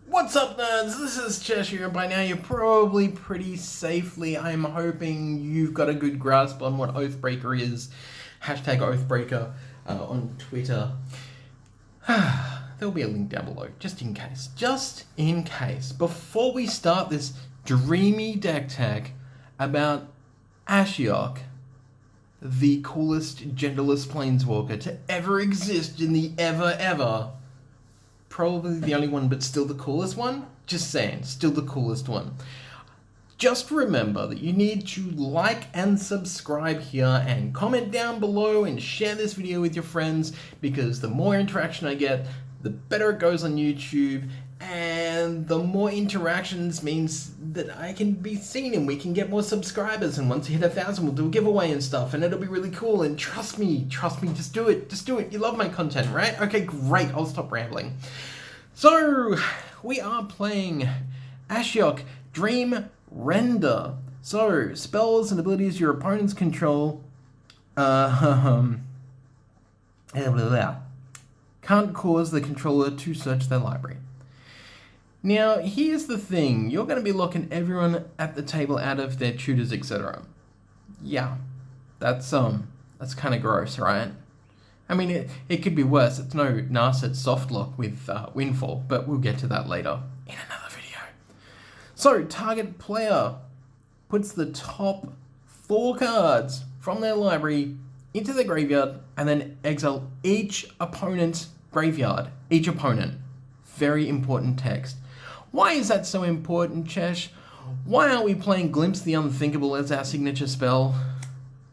What's up, nerds? This is Cheshire. By now, you're probably pretty safely. I'm hoping you've got a good grasp on what Oathbreaker is. Hashtag Oathbreaker on Twitter. There'll be a link down below, just in case. Just in case. Before we start this dreamy deck tech about Ashiok, the coolest genderless planeswalker to ever exist in the ever. Probably the only one, but still the coolest one. Just saying, still the coolest one. Just remember that you need to like and subscribe here and comment down below and share this video with your friends, because the more interaction I get, the better it goes on YouTube, and the more interactions means that I can be seen and we can get more subscribers, and once we hit 1,000 we'll do a giveaway and stuff, and it'll be really cool. And trust me, just do it. You love my content, right? Okay, great, I'll stop rambling. So we are playing Ashiok Dream Render. So spells and abilities your opponents control can't cause the controller to search their library. Now, here's the thing. You're going to be locking everyone at the table out of their tutors, etc. Yeah, that's kind of gross, right? I mean, it could be worse. It's no Narset soft lock with Windfall, but we'll get to that later in another video. So, target player puts the top 4 cards from their library into the graveyard and then exile each opponent's graveyard. Each opponent. Very important text. Why is that so important, Chesh? Why aren't we playing Glimpse the Unthinkable as our signature spell?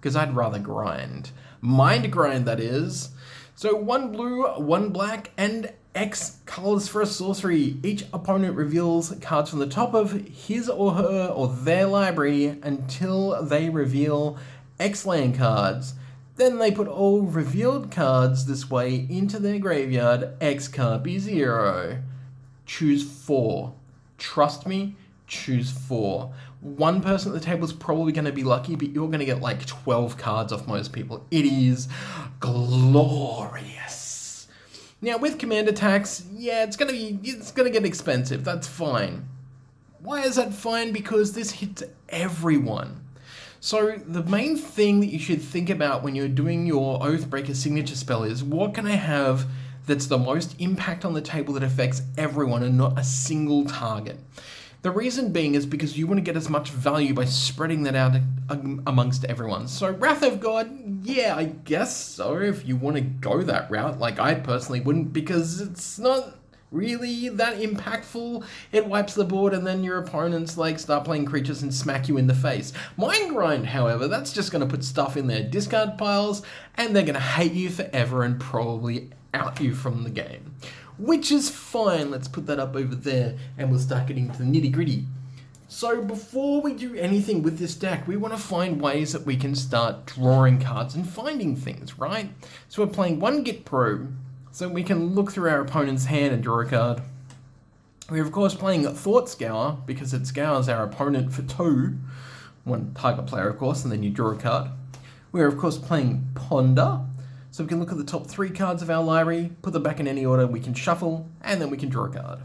Because I'd rather grind. Mind grind, that is. So 1 blue, 1 black, and X colors for a sorcery. Each opponent reveals cards from the top of his or her or their library until they reveal X land cards. Then they put all revealed cards this way into their graveyard. X can't be 0. Choose 4. Trust me, choose 4. One person at the table is probably going to be lucky, but you're going to get like 12 cards off most people. It is glorious. Now with command attacks, yeah, it's going to get expensive. That's fine. Why is that fine? Because this hits everyone. So the main thing that you should think about when you're doing your Oathbreaker signature spell is, what can I have that's the most impact on the table that affects everyone and not a single target? The reason being is because you want to get as much value by spreading that out amongst everyone. So Wrath of God, yeah, I guess so, if you want to go that route. Like, I personally wouldn't, because it's not really that impactful. It wipes the board and then your opponents like start playing creatures and smack you in the face. Mind Grind, however, that's just going to put stuff in their discard piles and they're going to hate you forever and probably out you from the game. Which is fine. Let's put that up over there and we'll start getting to the nitty gritty. So before we do anything with this deck, we want to find ways that we can start drawing cards and finding things, right? So we're playing 1 Git Probe, so we can look through our opponent's hand and draw a card. We're of course playing Thought Scour, because it scours our opponent for 2. 1 target player, of course, and then you draw a card. We're of course playing Ponder, so we can look at the top 3 cards of our library, put them back in any order, we can shuffle, and then we can draw a card.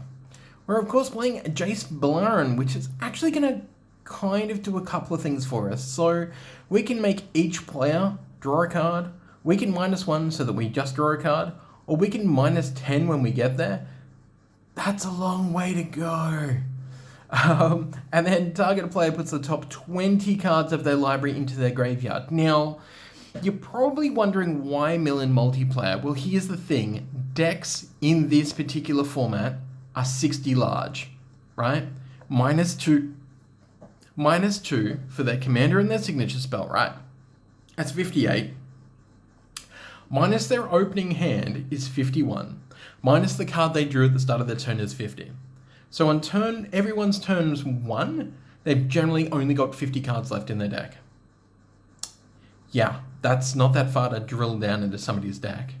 We're of course playing Jace Balaran, which is actually going to kind of do a couple of things for us. So we can make each player draw a card, we can -1 so that we just draw a card, or we can -10 when we get there. That's a long way to go. And then target player puts the top 20 cards of their library into their graveyard. Now, you're probably wondering why mill in multiplayer. Well, here's the thing. Decks in this particular format are 60 large, right? -2 for their commander and their signature spell, right? That's 58. Minus their opening hand is 51. Minus the card they drew at the start of their turn is 50. So on turn, everyone's turns 1, they've generally only got 50 cards left in their deck. Yeah, that's not that far to drill down into somebody's deck.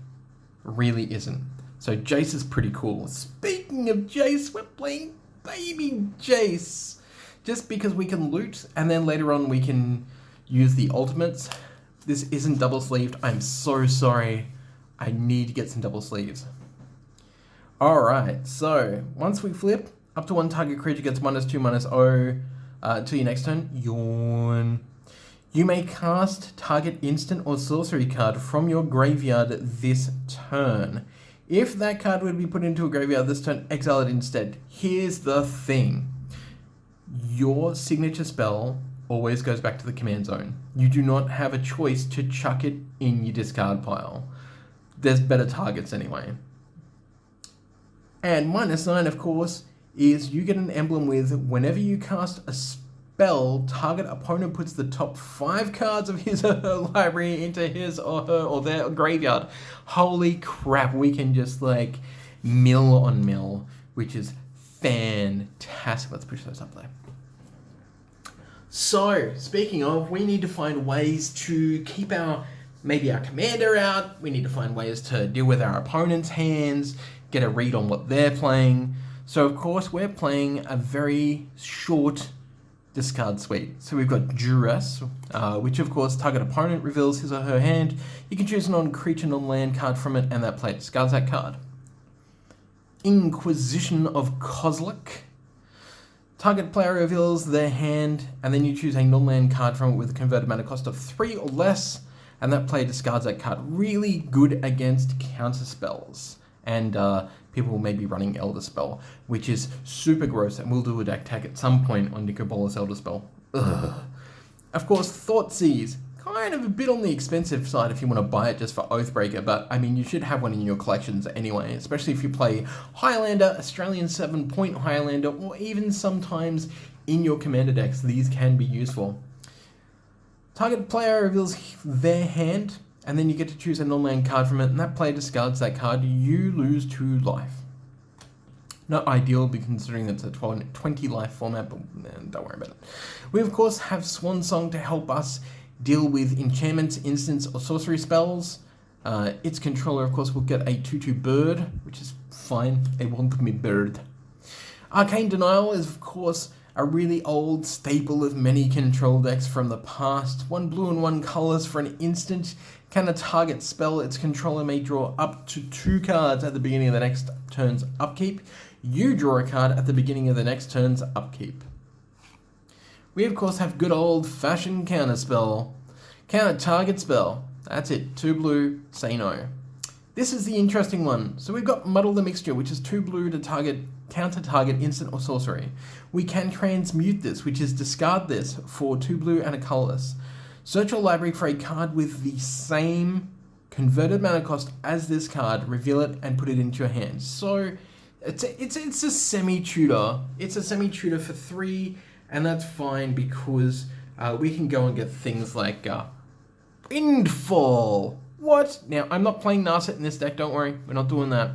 Really isn't. So Jace is pretty cool. Speaking of Jace, we're playing baby Jace. Just because we can loot, and then later on we can use the ultimates. This isn't double sleeved. I'm so sorry. I need to get some double sleeves. Alright, so once we flip, Up to one target creature gets -2/-0 to your next turn. Yawn. You may cast target instant or sorcery card from your graveyard this turn. If that card would be put into a graveyard this turn, exile it instead. Here's the thing. Your signature spell always goes back to the command zone. You do not have a choice to chuck it in your discard pile. There's better targets anyway. And -9, of course, is you get an emblem with whenever you cast a spell, target opponent puts the top 5 cards of his or her library into his or her or their graveyard. Holy crap, we can just like mill on mill, which is fantastic. Let's push those up there. So, speaking of, we need to find ways to keep maybe our commander out. We need to find ways to deal with our opponent's hands, get a read on what they're playing. So, of course, we're playing a very short discard suite. So we've got Duress, which of course target opponent reveals his or her hand. You can choose a non-creature, non-land card from it, and that player discards that card. Inquisition of Kozilek. Target player reveals their hand, and then you choose a non-land card from it with a converted mana cost of 3 or less, and that player discards that card. Really good against counter spells. And people may be running Elder Spell, which is super gross, and we'll do a deck tag at some point on Nicol Bolas Elder Spell. Ugh. Of course, Thoughtseize. Kind of a bit on the expensive side if you want to buy it just for Oathbreaker, but I mean, you should have one in your collections anyway, especially if you play Highlander, Australian 7-point Highlander, or even sometimes in your commander decks, these can be useful. Target player reveals their hand, and then you get to choose a non-land card from it, and that player discards that card. You lose 2 life. Not ideal, considering it's a 20 life format, but don't worry about it. We, of course, have Swan Song to help us deal with enchantments, instants, or sorcery spells. Its controller, of course, will get a 2/2 bird, which is fine. It won't me bird. Arcane Denial is, of course, a really old staple of many control decks from the past. 1 blue and 1 colors for an instant. Can a target spell its controller may draw up to 2 cards at the beginning of the next turn's upkeep. You draw a card at the beginning of the next turn's upkeep. We, of course, have good old-fashioned counter spell. Counter target spell. That's it. 2 blue, say no. This is the interesting one. So we've got Muddle the Mixture, which is 2 blue to counter target instant or sorcery. We can transmute this, which is discard this for 2 blue and a colorless. Search your library for a card with the same converted mana cost as this card, reveal it, and put it into your hand. So it's a semi-tutor. It's a semi-tutor for 3, and that's fine because we can go and get things like Windfall. What? Now, I'm not playing Narset in this deck, don't worry. We're not doing that.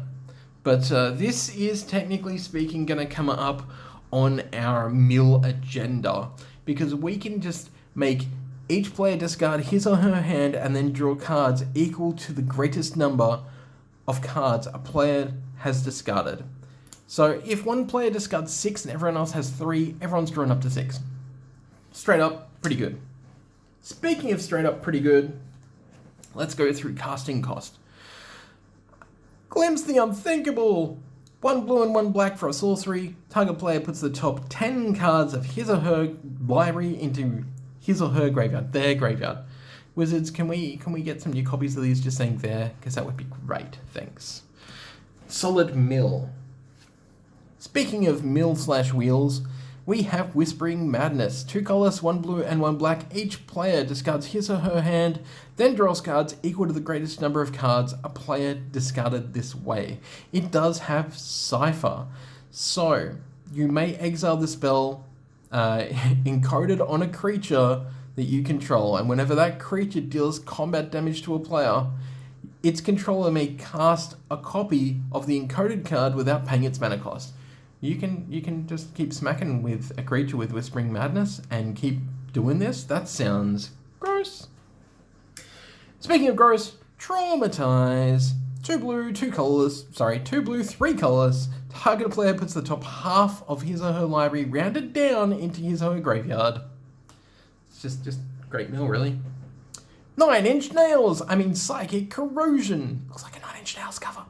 But this is, technically speaking, going to come up on our mill agenda, because we can just make each player discard his or her hand and then draw cards equal to the greatest number of cards a player has discarded. So if one player discards 6 and everyone else has 3, everyone's drawn up to 6. Straight up, pretty good. Speaking of straight up pretty good, let's go through casting cost. Glimpse the Unthinkable! 1 blue and 1 black for a sorcery. Target player puts the top 10 cards of his or her library into his or her graveyard, their graveyard. Wizards, can we get some new copies of these just saying there? Because that would be great, thanks. Solid Mill. Speaking of mill/wheels, we have Whispering Madness. 2 colors, 1 blue and 1 black. Each player discards his or her hand, then draws cards equal to the greatest number of cards a player discarded this way. It does have Cipher. So, you may exile the spell encoded on a creature that you control, and whenever that creature deals combat damage to a player, its controller may cast a copy of the encoded card without paying its mana cost. You can just keep smacking with a creature with Whispering Madness and keep doing this. That sounds gross. Speaking of gross, Traumatize. 2 blue, 3 colors. Target player puts the top half of his or her library rounded down into his or her graveyard. It's just great mill, really. 9 Inch Nails. Psychic Corrosion. Looks like a 9 Inch Nails cover.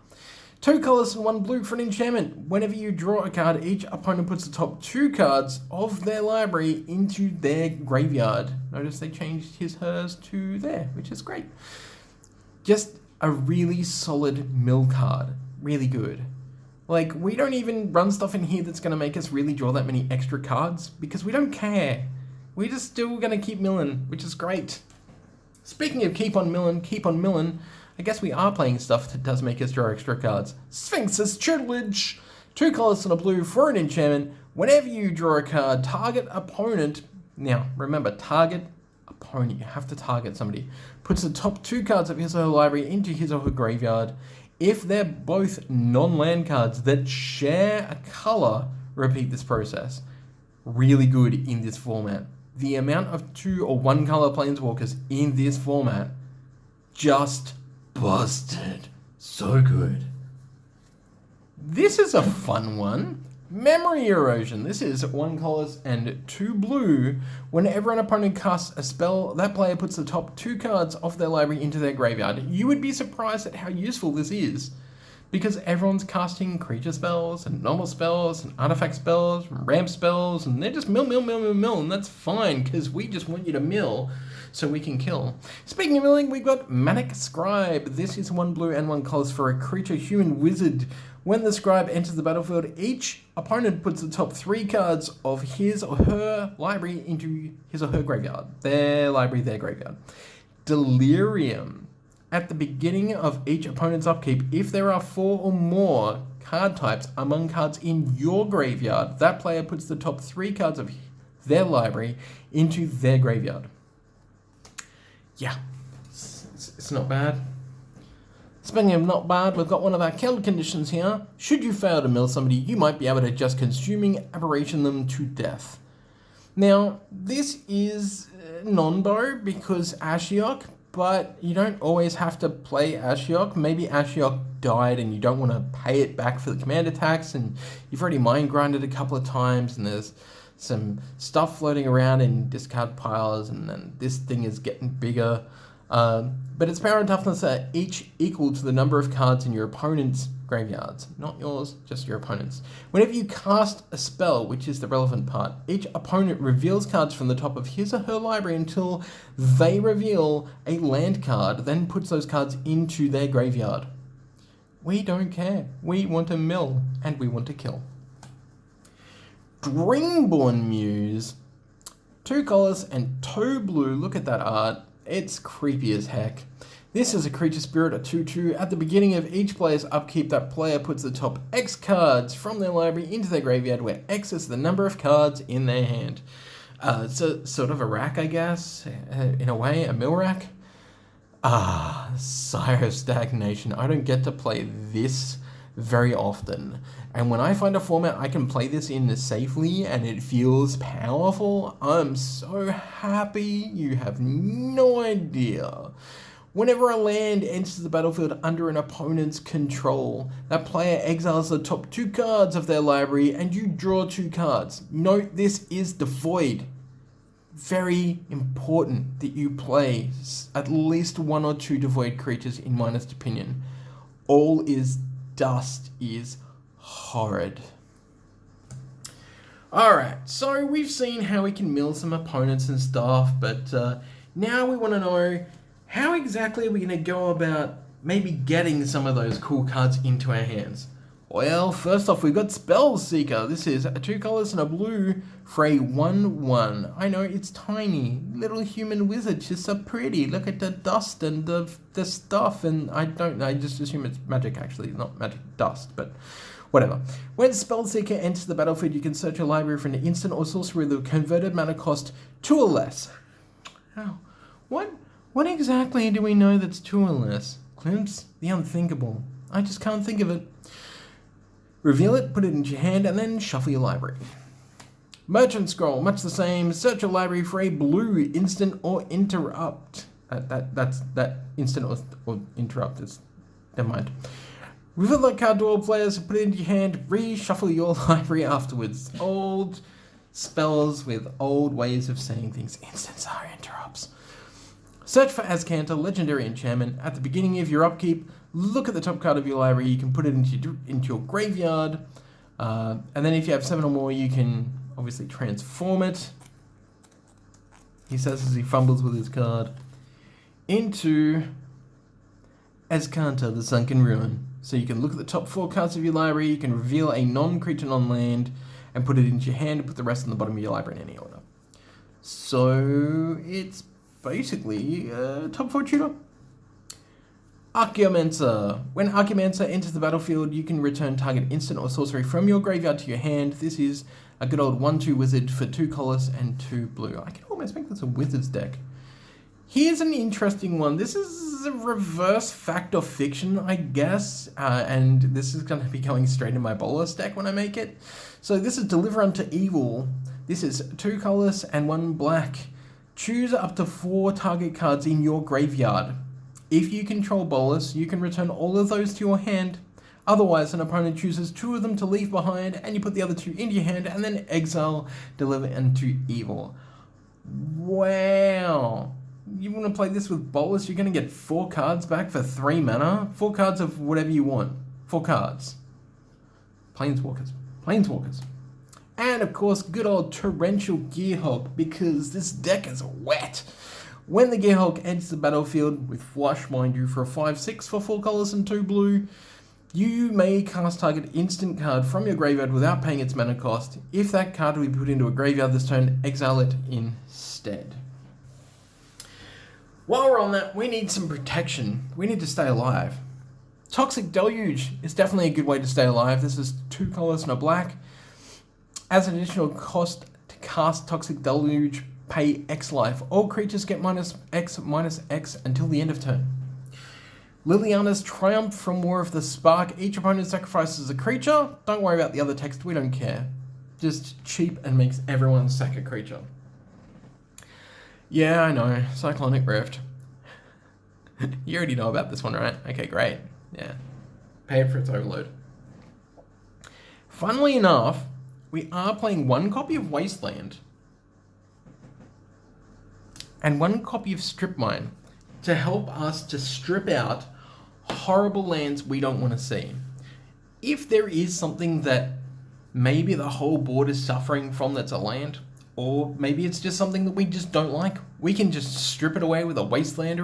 2 colors and 1 blue for an enchantment. Whenever you draw a card, each opponent puts the top 2 cards of their library into their graveyard. Notice they changed hers to there, which is great. Just a really solid mill card. Really good. Like, we don't even run stuff in here that's going to make us really draw that many extra cards, because we don't care. We're just still going to keep milling, which is great. Speaking of keep on milling, I guess we are playing stuff that does make us draw extra cards. Sphinx's Tutelage! 2 colors and a blue for an enchantment. Whenever you draw a card, target opponent... Now, remember, target opponent. You have to target somebody. Puts the top 2 cards of his or her library into his or her graveyard. If they're both non-land cards that share a color, repeat this process. Really good in this format. The amount of 2 or 1 color planeswalkers in this format, just busted. So good. This is a fun one. Memory Erosion. This is 1 colors and 2 blue. Whenever an opponent casts a spell, that player puts the top 2 cards of their library into their graveyard. You would be surprised at how useful this is, because everyone's casting creature spells and normal spells and artifact spells and ramp spells, and they're just mill, and that's fine, because we just want you to mill so we can kill. Speaking of milling, we've got Manic Scribe. This is 1 blue and 1 colors for a creature human wizard. When the scribe enters the battlefield, each opponent puts the top 3 cards of his or her library into his or her graveyard. Their library, their graveyard. Delirium. At the beginning of each opponent's upkeep, if there are 4 or more card types among cards in your graveyard, that player puts the top 3 cards of their library into their graveyard. Yeah, it's not bad. Speaking of not bad, we've got one of our killed conditions here. Should you fail to mill somebody, you might be able to just consuming aberration them to death. Now, this is non-bo because Ashiok, but you don't always have to play Ashiok. Maybe Ashiok died and you don't want to pay it back for the command attacks, and you've already mind grinded a couple of times, and there's some stuff floating around in discard piles, and then this thing is getting bigger. But its power and toughness are each equal to the number of cards in your opponent's graveyards. Not yours, just your opponent's. Whenever you cast a spell, which is the relevant part, each opponent reveals cards from the top of his or her library until they reveal a land card, then puts those cards into their graveyard. We don't care. We want to mill, and we want to kill. Dreamborn Muse. 2 colors and 2 blue. Look at that art. It's creepy as heck. This is a creature spirit, a 2/2. At the beginning of each player's upkeep, that player puts the top X cards from their library into their graveyard, where X is the number of cards in their hand. It's a sort of a rack, I guess, in a way, a mill rack. Sire of Stagnation. I don't get to play this very often. And when I find a format I can play this in safely and it feels powerful, I'm so happy you have no idea. Whenever a land enters the battlefield under an opponent's control, that player exiles the top 2 cards of their library and you draw 2 cards. Note this is devoid. Very important that you play at least 1 or 2 devoid creatures in my honest opinion. All is dust is horrid. Alright, so we've seen how we can mill some opponents and stuff, but now we want to know how exactly are we going to go about maybe getting some of those cool cards into our hands. Well, first off, we've got Spell Seeker. This is 2 colors and a blue for a 1/1. I know, it's tiny. Little human wizard, just so pretty. Look at the dust and the stuff, and I just assume it's magic actually, not magic dust, but whatever. When Spellseeker enters the battlefield, you can search your library for an instant or sorcery with a converted mana cost 2 or less. How? What exactly do we know that's 2 or less? Glimpse the unthinkable. I just can't think of it. Reveal it, put it into your hand, and then shuffle your library. Merchant Scroll, much the same. Search your library for a blue instant or interrupt. That instant or interrupt is... Never mind. Reveal that card to all players, put it into your hand, reshuffle your library afterwards. Old spells with old ways of saying things. Instants are interrupts. Search for Azcanta, legendary enchantment. At the beginning of your upkeep, look at the top card of your library, you can put it into your graveyard, and then if you have 7 or more, you can obviously transform it, he says as he fumbles with his card, into Azcanta, the Sunken Ruin. So you can look at the top 4 cards of your library, you can reveal a non-creature, non-land, and put it into your hand and put the rest in the bottom of your library in any order. So it's basically a top 4 tutor. Archaeomancer. When Archaeomancer enters the battlefield, you can return target instant or sorcery from your graveyard to your hand. This is a good old 1/2 wizard for 2 colors and 2 blue. I can almost make this a wizard's deck. Here's an interesting one. This is a reverse fact or fiction, I guess, and this is going to be going straight in my Bolas deck when I make it. So this is Deliver Unto Evil. This is 2 colors and 1 black. Choose up to 4 target cards in your graveyard. If you control Bolas, you can return all of those to your hand. Otherwise, an opponent chooses 2 of them to leave behind, and you put the other 2 into your hand, and then exile Deliver Unto Evil. Wow. You want to play this with Bolas, you're going to get 4 cards back for 3 mana. 4 cards of whatever you want. 4 cards. Planeswalkers. Planeswalkers. And of course, good old Torrential Gearhulk, because this deck is wet. When the Gearhulk enters the battlefield, with flush, mind you, for a 5/6 for 4 colors and 2 blue, you may cast target instant card from your graveyard without paying its mana cost. If that card will be put into a graveyard this turn, exile it instead. While we're on that, we need some protection. We need to stay alive. Toxic Deluge is definitely a good way to stay alive. This is 2 colors and a black. As an additional cost to cast Toxic Deluge, pay X life. All creatures get -X until the end of turn. Liliana's Triumph from War of the Spark. Each opponent sacrifices a creature. Don't worry about the other text, we don't care. Just cheap and makes everyone sack a creature. Yeah, I know. Cyclonic Rift. You already know about this one, right? Okay, great. Yeah. Pay it for its overload. Funnily enough, we are playing 1 copy of Wasteland and 1 copy of Strip Mine to help us to strip out horrible lands we don't want to see. If there is something that maybe the whole board is suffering from that's a land, or maybe it's just something that we just don't like, we can just strip it away with a Wasteland or a